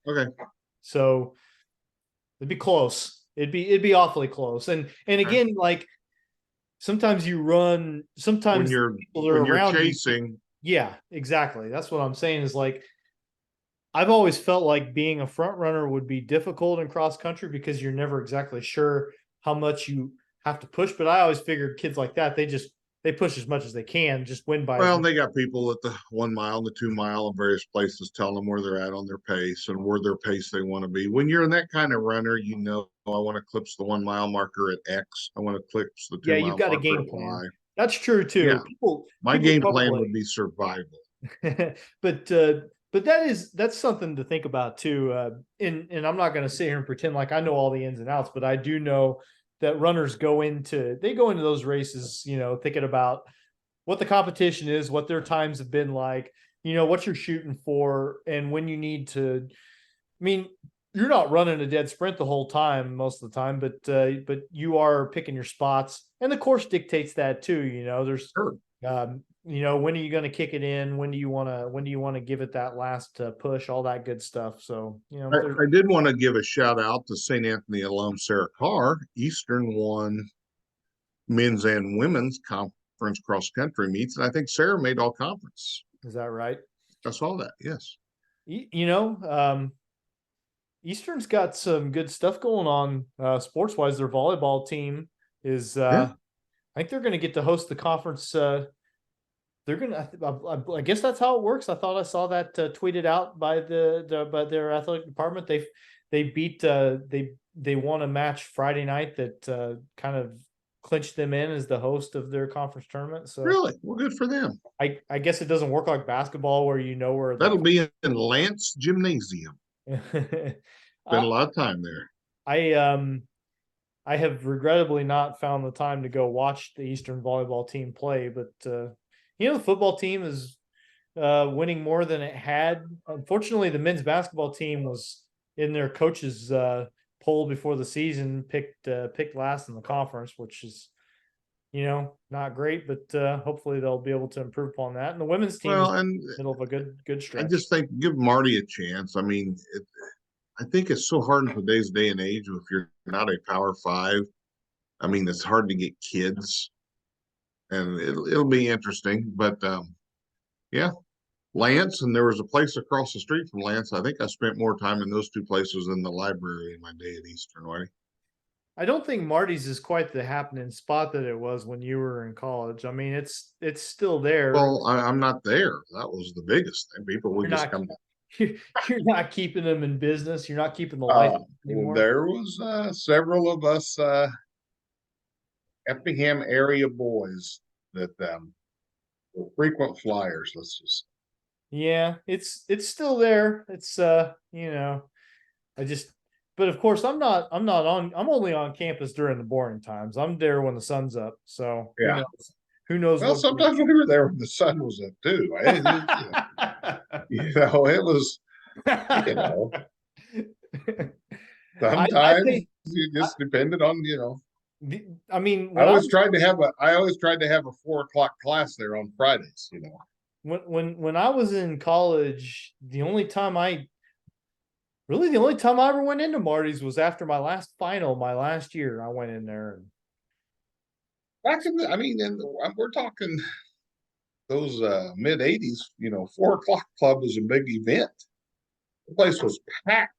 Okay. So it'd be close. It'd be awfully close. And again, like sometimes you run, sometimes people are around chasing. Yeah, exactly. That's what I'm saying is like, I've always felt like being a front runner would be difficult in cross country because you're never exactly sure how much you have to push. But I always figured kids like that, they push as much as they can, just win by. Well, they got people at the 1 mile and the 2 mile in various places telling them where they're at on their pace and where their pace they want to be. When you're in that kind of runner, I want to clips the 1 mile marker at X. I want to clips the 2 Yeah, mile you've got a marker game at plan. Y. That's true too. Yeah. My People game plan probably, would be survival. but that's something to think about too. And I'm not going to sit here and pretend like I know all the ins and outs, but I do know that runners go into those races, thinking about what the competition is, what their times have been like, what you're shooting for, and when you need to. I mean, you're not running a dead sprint the whole time most of the time, but you are picking your spots, and the course dictates that too. There's Sure. when are you going to kick it in? When do you want to give it that last push? All that good stuff. So I did want to give a shout out to St. Anthony alum Sarah Carr. Eastern won men's and women's conference cross country meets, and I think Sarah made all conference. Is that right? I saw that. Yes. Eastern's got some good stuff going on sports wise. Their volleyball team is. Yeah. I think they're going to get to host the conference. They're gonna. I guess that's how it works. I thought I saw that tweeted out by by their athletic department. They beat they won a match Friday night that kind of clinched them in as the host of their conference tournament. So really, well, good for them. I guess it doesn't work like basketball where where that'll be in Lance Gymnasium. Spend a lot of time there. I have regrettably not found the time to go watch the Eastern volleyball team play, but the football team is winning more than it had. Unfortunately, the men's basketball team was in their coaches poll before the season picked last in the conference, which is not great, but hopefully they'll be able to improve upon that. And the women's team is in the middle of a good stretch. I just think give Marty a chance. I mean, I think it's so hard in today's day and age if you're not a Power 5. I mean, it's hard to get kids, and it'll be interesting. But yeah, Lance, and there was a place across the street from Lance. I think I spent more time in those two places than the library in my day at Eastern. Right? I don't think Marty's is quite the happening spot that it was when you were in college. I mean, it's still there. Well, I'm not there. That was the biggest thing. People would just come. You're not keeping them in business. You're not keeping the light anymore. There was several of us Effingham area boys that were frequent flyers. Let's just. Yeah, it's still there. It's I just. But of course, I'm only on campus during the boring times. I'm there when the sun's up. So yeah, who knows? Well, sometimes we were there when the sun was up too. It was You know, I sometimes think, you I, just depended on, I mean, I always tried to have a 4 o'clock class there on Fridays, when I was in college, the only time I ever went into Marty's was after my last final, my last year. I went in there and Back in the, I mean, we're talking those mid 80s, 4 o'clock club was a big event. The place was packed,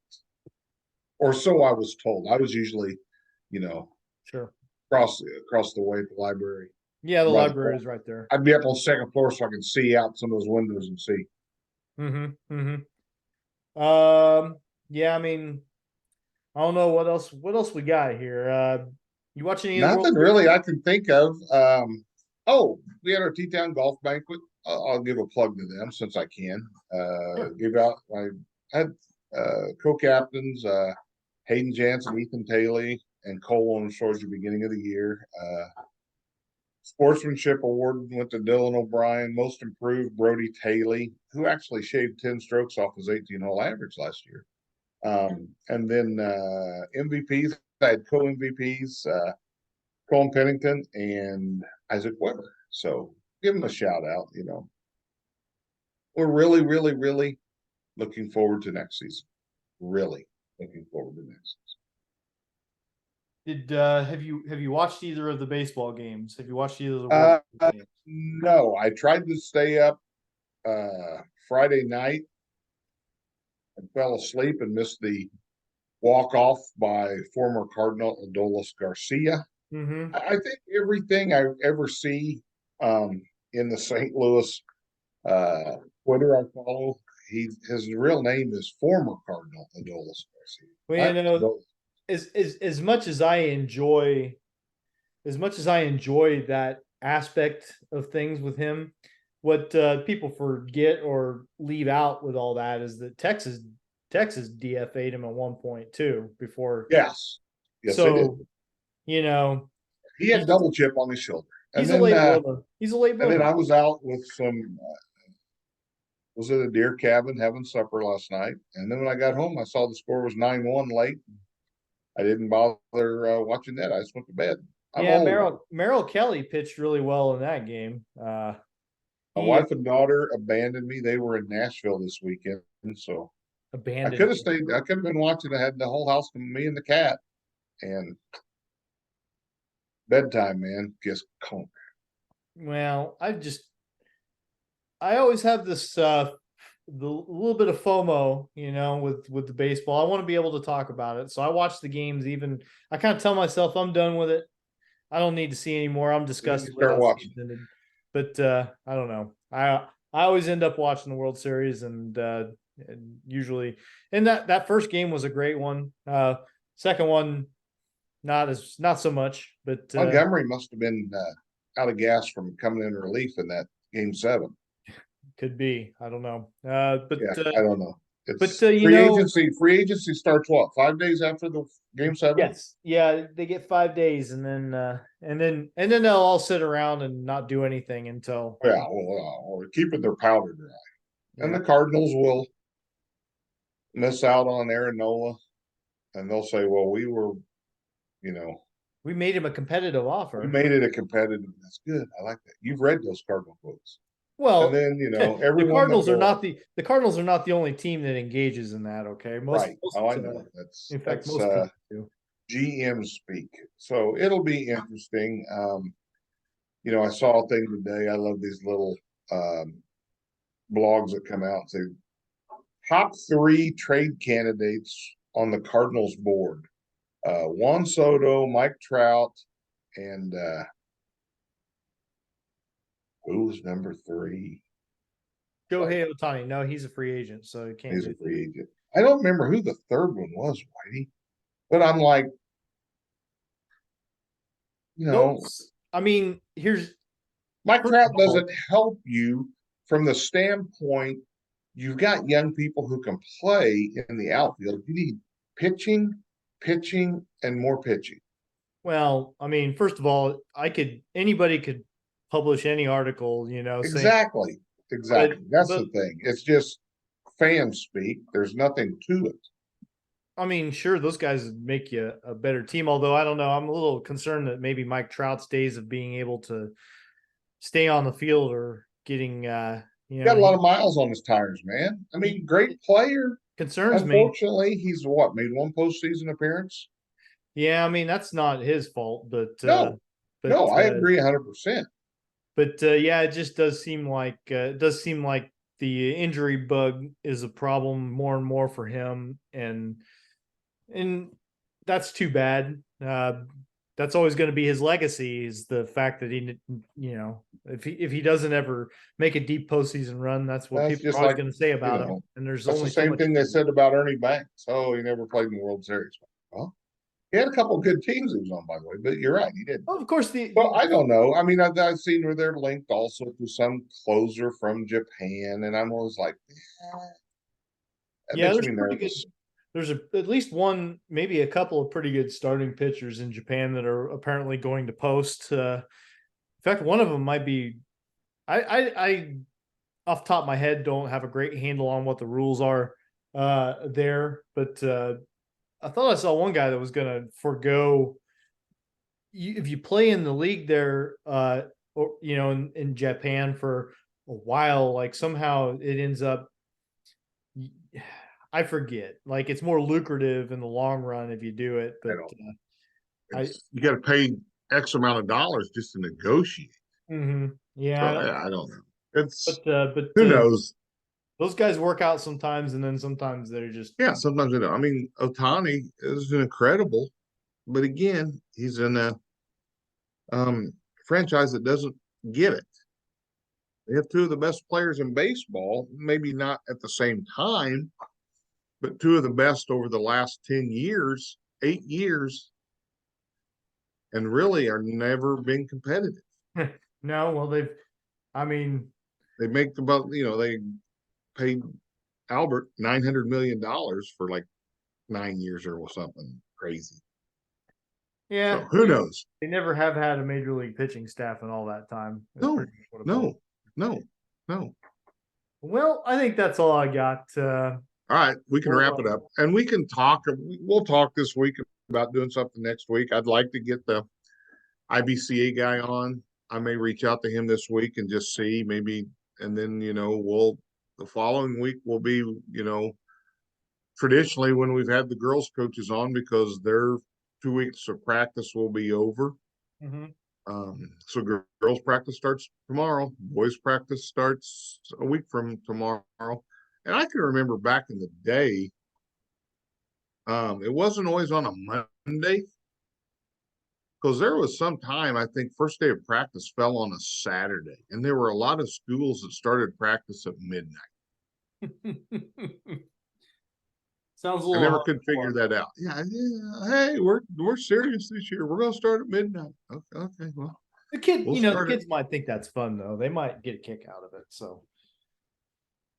or so I was told. I was usually, you know, sure. across the way at the library. Yeah, the By the library pool. is right there. I'd be up on the second floor so I could see out some of those windows and see. Mm-hmm. Mm-hmm. Yeah, I mean, I don't know what else we got here. You watch any of the World Nothing Series? really I can think of. Oh, we had our T-Town golf banquet. I'll give a plug to them since I can. Sure. Give out. I had co-captains Hayden Jansen, Ethan Taylor, and Cole on towards the beginning of the year. Sportsmanship award went to Dylan O'Brien. Most improved Brody Taylor, who actually shaved 10 strokes off his 18-hole average last year. And then MVPs, I had co-MVPs, Colin Pennington and Isaac Weber. So give them a shout out. We're really, really, really looking forward to next season. Really looking forward to next season. Have you watched either of the baseball games? Have you watched either of the World Series games? No, I tried to stay up Friday night and fell asleep and missed the walk off by former Cardinal Adolis Garcia. Mm-hmm. I think everything I ever see in the St. Louis Twitter I follow, his real name is former Cardinal Adolis Garcia. Well, as much as I enjoy that aspect of things with him, what people forget or leave out with all that is that Texas DFA'd him at one point too before. Yes, yes, they did. So, you know, He had double chip on his shoulder, he's a late bloomer. He's a late and then bloomer. I was out with some. Was at a deer cabin having supper last night, and then when I got home, I saw the score was 9-1 late. I didn't bother watching that. I just went to bed. I'm Yeah, old. Merrill Kelly pitched really well in that game. My He wife and daughter abandoned me. They were in Nashville this weekend, so I could abandoned. have stayed. I could have been watching. I had the whole house to me and the cat, and bedtime, man, just conk. Well, I always have this the little bit of FOMO, with the baseball. I want to be able to talk about it. So I watch the games. Even I kind of tell myself I'm done with it. I don't need to see anymore. I'm disgusted with Start how watching. it's ended. But I don't know. I always end up watching the World Series and usually, and that first game was a great one. Second one not so much, but Montgomery must have been out of gas from coming in relief in that game 7. could be. I don't know. But Yeah, I don't know. It's you agency. Free agency starts what, 5 days after the game 7? yes, yeah, they get 5 days, and then they'll all sit around and not do anything until. Yeah, well, they're keeping their powder dry, and Yeah. the Cardinals will miss out on Aaron Nola, and they'll say, "Well, you know, We made him a competitive we offer. made it a competitive." That's good. I like that. You've read those Cardinal quotes, and Well, then the everyone that Cardinals are will the Cardinals are not the only team that engages in that. Okay, right. Oh, I know in fact, that's most teams do. GM speak. So it'll be interesting. I saw a thing today. I love these little blogs that come out and say top 3 trade candidates on the Cardinals board. Juan Soto, Mike Trout, and who was number 3? Shohei Ohtani. No, he's a free agent, so he can't He's do a that. free agent. I don't remember who the third one was, Whitey. But I'm like, Those, I mean, Mike first Trout of all, doesn't help you from the standpoint you've got young people who can play in the outfield. You need pitching, and more pitching. well, I mean, first of all, anybody could publish any article, saying Exactly. That's but the thing. It's just fan speak. The's nothing to it. I mean, sure, those guys would make you a better team. Although I don't know, I'm a little concerned that maybe Mike Trout's days of being able to stay on the field are getting, He got a lot of miles on his tires, man. I mean, great player. concerns me. Unfortunately, he's what, made one postseason appearance? Yeah, I mean that's not his fault, No, no, I agree 100%. But yeah, it just does seem like the injury bug is a problem more and more for him, and that's too bad. That's always going to be his legacy, is the fact that he, if he doesn't ever make a deep postseason run, that's what That's people are just always like, going to say you about him. know, And there's that's the only so same much. thing they said about Ernie Banks. Oh, he never played in the World Series. Well, he had a couple of good teams he was on, by the way, but you're right, he didn't. Well, of course, Well, I don't know. I mean, I've seen where they're linked also to some closer from Japan, and I'm always like, that yeah, makes there's me pretty good. nervous. There's at least one, maybe a couple of pretty good starting pitchers in Japan that are apparently going to post. In fact, one of them might be. I off the top of my head don't have a great handle on what the rules are there, but I thought I saw one guy that was going to forego, if you play in the league there, or in Japan for a while, like somehow it ends up. I forget. Like it's more lucrative in the long run if you do it, but You got to pay X amount of dollars just to negotiate. Yeah, So, I don't know. It's but who knows. Those guys work out sometimes, and then sometimes they're just Sometimes they don't. I mean, Otani is incredible, but again, he's in a franchise that doesn't get it. They have two of the best players in baseball, maybe not at the same time, but two of the best over the last 10 years, 8 years, and really are never been competitive. No, well, I mean, they make about, they paid Albert $900 million for like 9 years or something crazy. Yeah. So who knows? They never have had a major league pitching staff in all that time. No. Well, I think that's all I got. All right, we can wrap it up, and we can talk. We'll talk this week about doing something next week. I'd like to get the IBCA guy on. I may reach out to him this week and just see maybe, and then the following week will be traditionally when we've had the girls coaches on, because their 2 weeks of practice will be over. So girls practice starts tomorrow. Boys practice starts a week from tomorrow. And I can remember back in the day, it wasn't always on a Monday, because there was some time, I think first day of practice fell on a Saturday, and there were a lot of schools that started practice at midnight. Sounds a little. I never could figure that out. Yeah. Hey, we're serious this year. We're gonna start at midnight. Okay. Well, the kids might think that's fun though. They might get a kick out of it. So,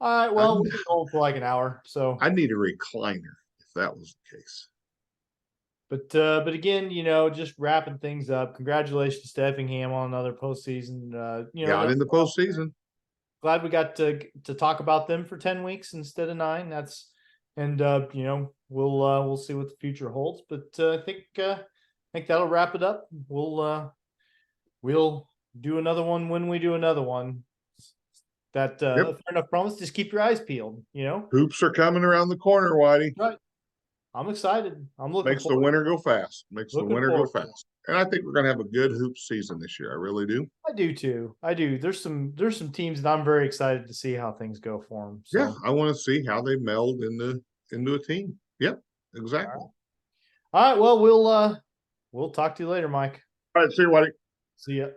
all right. Well, we'll be going for like an hour. So I need a recliner if that was the case. But again, just wrapping things up. Congratulations to Effingham on another postseason. Got in the postseason. Glad we got to talk about them for 10 weeks instead of 9. We'll see what the future holds. But I think that'll wrap it up. We'll do another one when we do another one. That fair enough promise. Just keep your eyes peeled. Hoops are coming around the corner, Whitey. Right. I'm excited. I'm looking. Makes the winter go fast. And I think we're going to have a good hoop season this year. I really do. I do too. I do. There's some teams that I'm very excited to see how things go for them. So. Yeah, I want to see how they meld into a team. Yep, exactly. All right. Well, we'll talk to you later, Mike. All right. See you, Whitey. See ya.